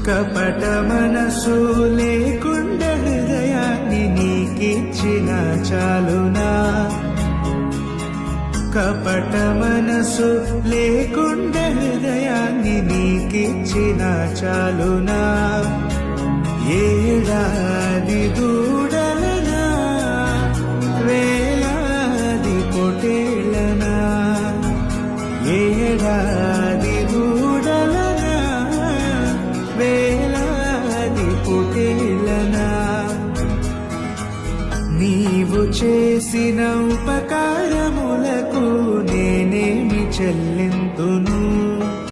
కపట మనసు లేకుండా హృదయాన్ని నీకిచ్చిన చాలునా, కపట మనసు లేకుండా హృదయాన్ని నీకిచ్చిన చాలునా. ఏడాది దూడలనా వేలాది పొటేళ్ళనా, ఏడాది దూడలనా వేలాది పొటేళ్ళనా. నీవు చేసిన ఉపకారములకు నేనేమి చెల్లి